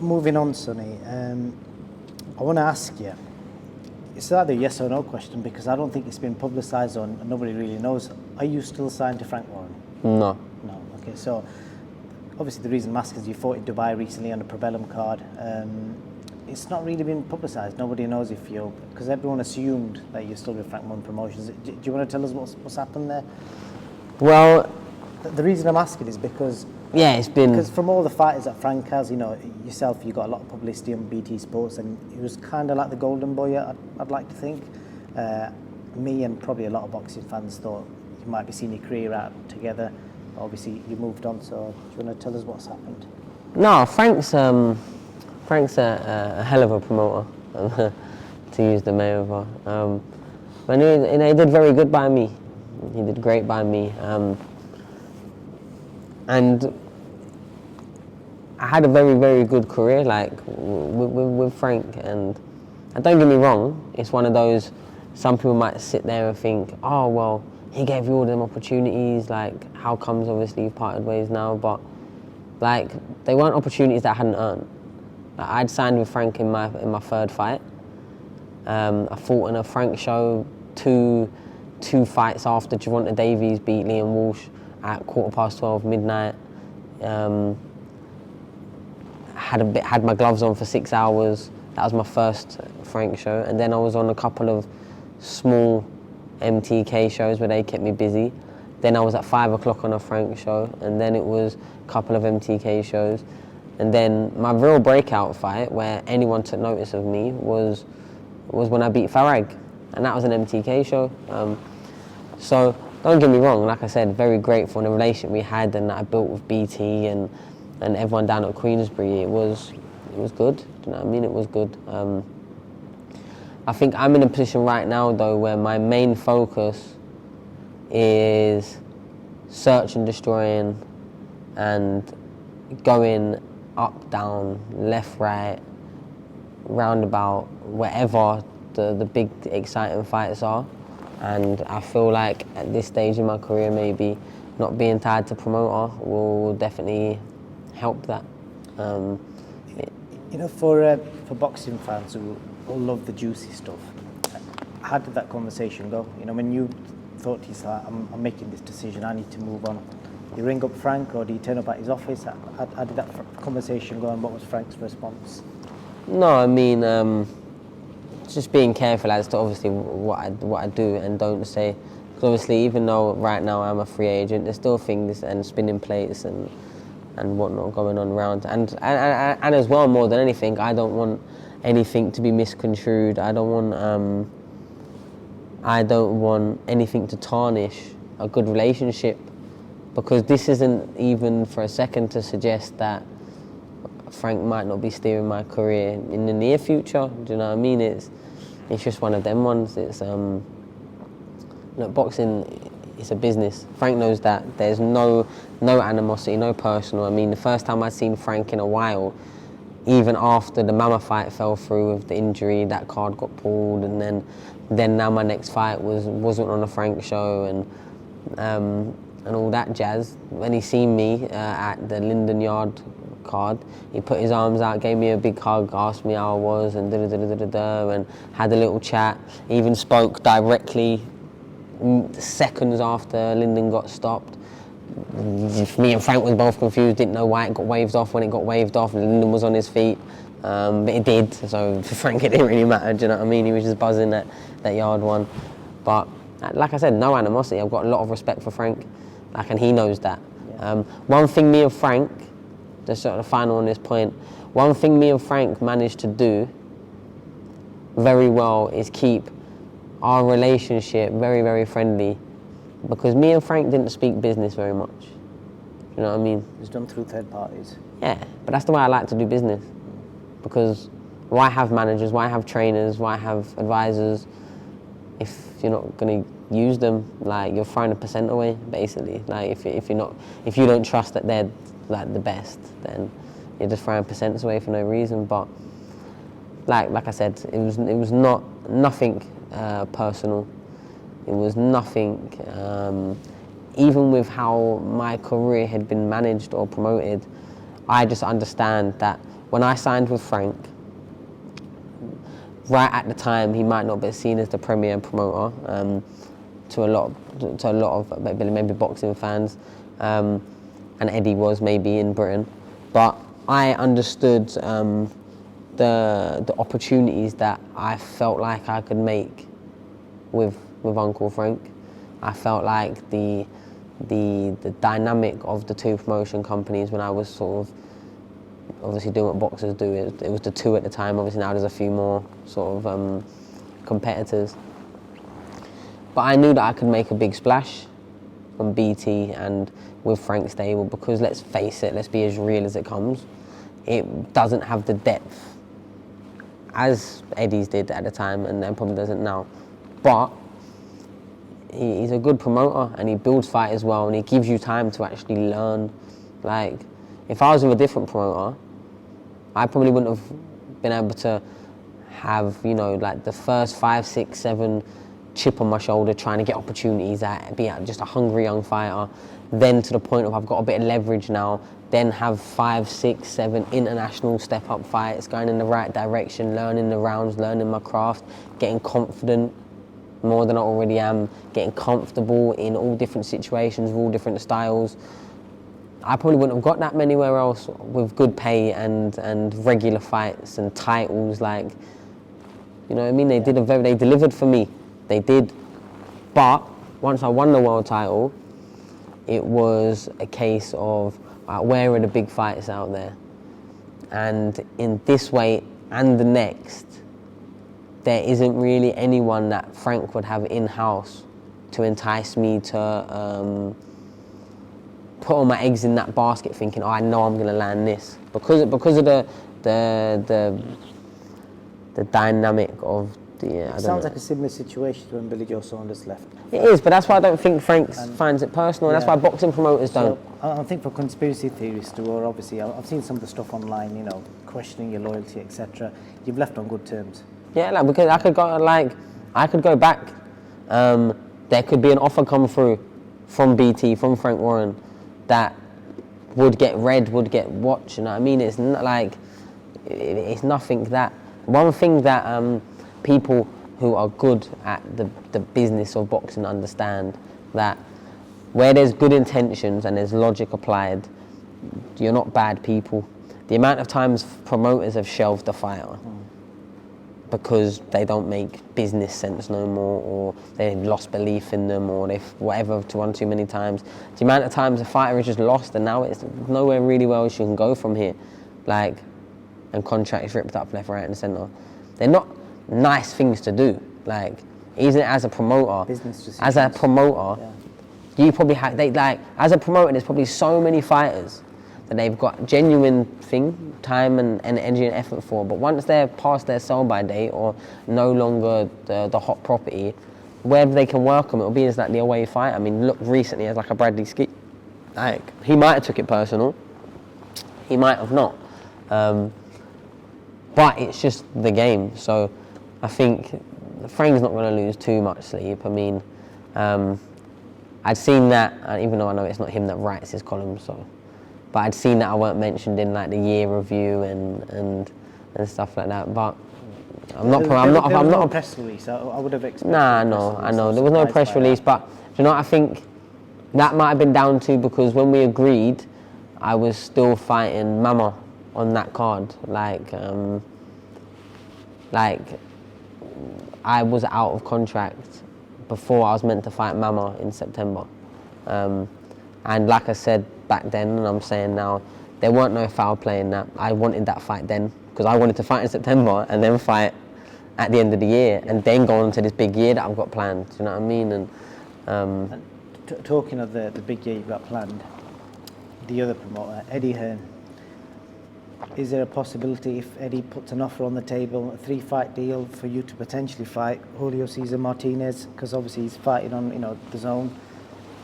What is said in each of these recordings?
moving on, Sonny, I want to ask you, it's either a yes or no question because I don't think it's been publicised or nobody really knows. Are you still signed to Frank Warren? No. No, okay, so obviously the reason I'm asking is you fought in Dubai recently on a Probellum card. It's not really been publicised. Nobody knows if you're, because everyone assumed that you're still with Frank Warren Promotions. Do you want to tell us what's happened there? Well, the reason I'm asking is because it's been... Because from all the fighters that Frank has, you know, yourself, you got a lot of publicity on BT Sports, and he was kind of like the golden boy, I'd like to think. Me and probably a lot of boxing fans thought you might be seeing your career out together. Obviously, you moved on, so do you want to tell us what's happened? No, Frank's a hell of a promoter, to use the metaphor. And he did very good by me. He did great by me. And I had a very, very good career, like, with Frank. And don't get me wrong, it's one of those, some people might sit there and think, oh, well, he gave you all them opportunities, like, how comes obviously you've parted ways now? But, like, they weren't opportunities that I hadn't earned. Like, I'd signed with Frank in my third fight. I fought in a Frank show two fights after Javonta Davies beat Liam Walsh at 12:15 midnight. Had my gloves on for 6 hours. That was my first Frank show. And then I was on a couple of small MTK shows where they kept me busy. Then I was at 5 o'clock on a Frank show, and then it was a couple of MTK shows. And then my real breakout fight, where anyone took notice of me, was when I beat Farag, and that was an MTK show. So don't get me wrong, like I said, very grateful in the relationship we had and that I built with BT and everyone down at Queensbury. It was good. Do you know what I mean? It was good. I think I'm in a position right now though where my main focus is search and destroying and going up, down, left, right, roundabout, wherever the big exciting fights are. And I feel like at this stage in my career maybe not being tied to promoter will definitely help that. You know, for boxing fans who all love the juicy stuff, how did that conversation go? You know, when you thought to yourself, I'm making this decision, I need to move on. You ring up Frank, or do you turn up at his office? How did that conversation go, and what was Frank's response? No, I mean, just being careful as to obviously what I do and don't say. Because obviously, even though right now I'm a free agent, there's still things and spinning plates and whatnot going on around. And as well, more than anything, I don't want anything to be misconstrued. I don't want anything to tarnish a good relationship, because this isn't even for a second to suggest that Frank might not be steering my career in the near future. Do you know what I mean? It's just one of them ones. It's look, boxing is a business. Frank knows that. There's no animosity, no personal. I mean, the first time I'd seen Frank in a while, even after the Mama fight fell through with the injury, that card got pulled, and then now my next fight wasn't on a Frank show, and all that jazz. When he seen me at the Linden Yard card, he put his arms out, gave me a big hug, asked me how I was, and and had a little chat. He even spoke directly seconds after Linden got stopped. Me and Frank was both confused, didn't know why it got waved off when it got waved off. Linden was on his feet, but it did, so for Frank it didn't really matter, do you know what I mean? He was just buzzing that Yard one. But like I said, no animosity. I've got a lot of respect for Frank, and he knows that. Yeah. One thing me and Frank, just sort of final on this point, one thing me and Frank managed to do very well is keep our relationship very, very friendly, because me and Frank didn't speak business very much. You know what I mean? It was done through third parties. Yeah, but that's the way I like to do business, because why have managers, why have trainers, why have advisors if you're not going to use them? Like, you're throwing a percent away, basically. Like, if you don't trust that they're like the best, then you're just throwing percents away for no reason. But like I said, it was nothing personal. It was nothing. Even with how my career had been managed or promoted, I just understand that when I signed with Frank, right at the time, he might not be seen as the premier promoter to a lot of maybe boxing fans, and Eddie was maybe in Britain, but I understood the opportunities that I felt like I could make with Uncle Frank. I felt like the dynamic of the two promotion companies when I was sort of obviously doing what boxers do, it was the two at the time. Obviously now there's a few more sort of competitors. But I knew that I could make a big splash on BT and with Frank Stable because let's face it, let's be as real as it comes. It doesn't have the depth as Eddie's did at the time and probably doesn't now. But he's a good promoter and he builds fighters well and he gives you time to actually learn. Like, if I was with a different promoter, I probably wouldn't have been able to have, you know, like the first 5, 6, 7 chip on my shoulder trying to get opportunities be just a hungry young fighter, then to the point of I've got a bit of leverage now, then have 5, 6, 7 international step-up fights, going in the right direction, learning the rounds, learning my craft, getting confident more than I already am, getting comfortable in all different situations, with all different styles. I probably wouldn't have got that anywhere else with good pay and regular fights and titles. Like, you know what I mean? They delivered for me. They did. But once I won the world title, it was a case of where are the big fights out there? And in this way and the next, there isn't really anyone that Frank would have in-house to entice me to put all my eggs in that basket thinking, oh, I know I'm going to land this. Because of the dynamic of the... It sounds like a similar situation to when Billy Joe Saunders left. It is, but that's why I don't think Frank finds it personal. That's why boxing promoters don't. I think for conspiracy theorists, or obviously, I've seen some of the stuff online, you know, questioning your loyalty, etc. You've left on good terms. Yeah, like, because I could go back. There could be an offer come through from BT, from Frank Warren, that would get read, would get watched. You know what I mean? It's not like it's nothing that. One thing that people who are good at the business of boxing understand, that where there's good intentions and there's logic applied, you're not bad people. The amount of times promoters have shelved a fighter because they don't make business sense no more, or they lost belief in them, or they've whatever to one too many times. The amount of times a fighter is just lost and now it's nowhere really well else you can go from here. Like, and contracts ripped up left, right and centre. They're not nice things to do. Like, even as a promoter, as a promoter, you probably have, as a promoter, there's probably so many fighters that they've got genuine time and energy and effort for, but once they're past their sell-by date or no longer the hot property, wherever they can work them, it'll be as like the away fight. I mean, look recently as like a Bradley Ski, like he might have took it personal, he might have not, but it's just the game. So I think Frank's not going to lose too much sleep. I mean, I'd seen that, even though I know it's not him that writes his column, so. But I'd seen that I weren't mentioned in like the year review and stuff like that. But I'm not a press release. I would have expected. Nah, no, I know there was no press release. But you know, I think that might have been down to because when we agreed, I was still fighting Mama on that card. Like I was out of contract before I was meant to fight Mama in September. And like I said back then, and I'm saying now, there weren't no foul play in that. I wanted that fight then, because I wanted to fight in September and then fight at the end of the year, and then go on to this big year that I've got planned. Do you know what I mean? And talking of the big year you've got planned, the other promoter, Eddie Hearn, is there a possibility if Eddie puts an offer on the table, a 3-fight deal for you to potentially fight Julio Cesar Martinez, because obviously he's fighting on, you know, the zone?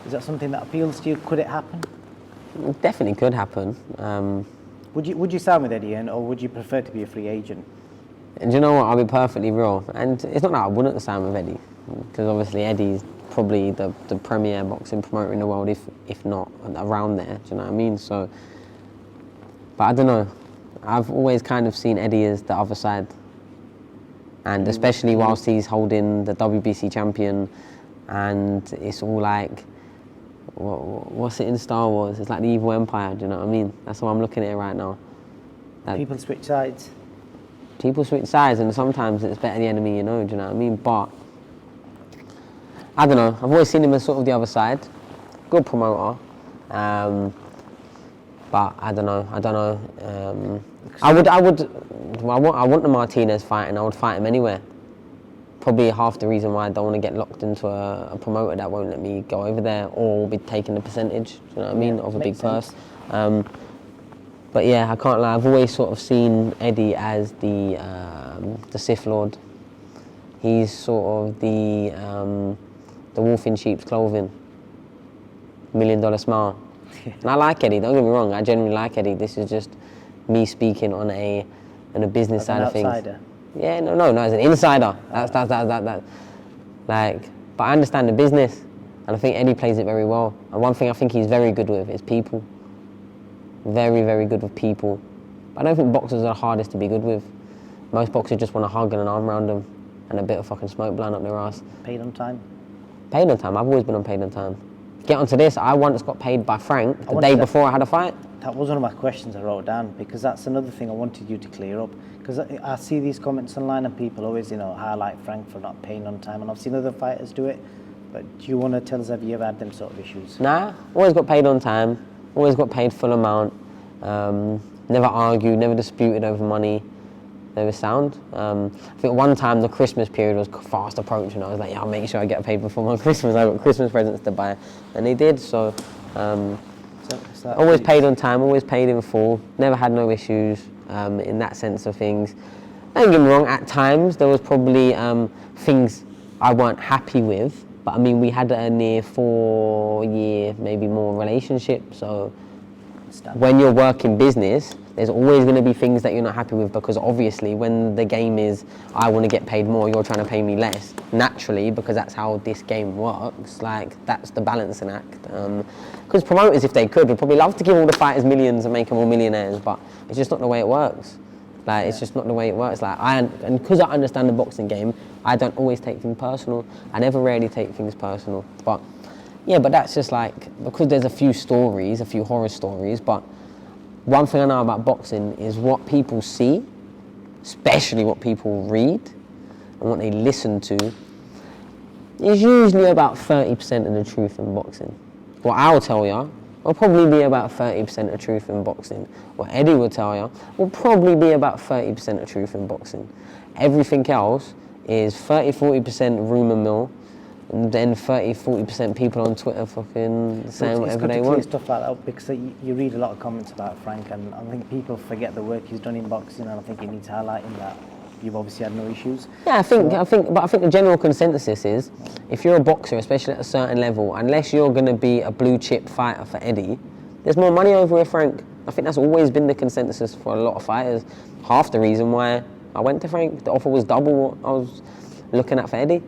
Is that something that appeals to you? Could it happen? It definitely could happen. Would you sign with Eddie Hearn, or would you prefer to be a free agent? And you know what? I'll be perfectly real. And it's not that I wouldn't sign with Eddie, because obviously Eddie's probably the premier boxing promoter in the world, if not around there. Do you know what I mean? So, but I don't know. I've always kind of seen Eddie as the other side. And especially whilst he's holding the WBC champion, and it's all like, what's it in Star Wars? It's like the evil empire, do you know what I mean? That's how I'm looking at it right now. That People switch sides. people switch sides, and sometimes it's better the enemy you know, do you know what I mean? But, I don't know, I've always seen him as sort of the other side. Good promoter. But I don't know. I want the Martinez fight, and I would fight him anywhere. Probably half the reason why I don't want to get locked into a promoter that won't let me go over there or be taking the percentage, you know what I mean, of a big purse. But yeah, I can't lie, I've always sort of seen Eddie as the Sith Lord. He's sort of the wolf in sheep's clothing, $1 million smile. And I like Eddie, don't get me wrong, I genuinely like Eddie. This is just me speaking on a business side of things. Outsider. Yeah, no, as an insider. That's like, but I understand the business, and I think Eddie plays it very well. And one thing I think he's very good with is people. Very, very good with people. But I don't think boxers are the hardest to be good with. Most boxers just want a hug and an arm around them and a bit of fucking smoke blowing up their ass. Paid on time. Paid on time. I've always been on paid on time. Get onto this. I once got paid by Frank the day before I had a fight. That was one of my questions I wrote down, because that's another thing I wanted you to clear up. Because I see these comments online and people always, highlight Frank for not paying on time, and I've seen other fighters do it. But do you want to tell us, have you ever had them sort of issues? Nah, always got paid on time. Always got paid full amount. Never argued, never disputed over money. Never sound. I think one time the Christmas period was fast approaching. I was like, yeah, I'll make sure I get paid before my Christmas. I got Christmas presents to buy, and they did. So always paid on time, always paid in full. Never had no issues in that sense of things. Don't get me wrong. At times there was probably things I weren't happy with, but I mean we had a near 4-year, maybe more relationship. So when you're working business, there's always going to be things that you're not happy with, because obviously when the game is, I want to get paid more, you're trying to pay me less, naturally, because that's how this game works, like, that's the balancing act. Because promoters, if they could, would probably love to give all the fighters millions and make them all millionaires, but it's just not the way it works. Like, it's just not the way it works. Like, and because I understand the boxing game, I don't always take things personal. I never really take things personal. But, yeah, but that's just like, because there's a few stories, a few horror stories, but one thing I know about boxing is what people see, especially what people read and what they listen to, is usually about 30% of the truth in boxing. What I'll tell you will probably be about 30% of truth in boxing. What Eddie will tell you will probably be about 30% of truth in boxing. Everything else is 30-40% rumour mill, and then 30-40% people on Twitter fucking saying whatever they want. It's good to clear stuff like that, because you read a lot of comments about Frank, and I think people forget the work he's done in boxing, and I think it needs highlighting that you've obviously had no issues. Yeah, I think the general consensus is, if you're a boxer, especially at a certain level, unless you're going to be a blue chip fighter for Eddie, there's more money over with Frank. I think that's always been the consensus for a lot of fighters. Half the reason why I went to Frank, the offer was double what I was looking at for Eddie.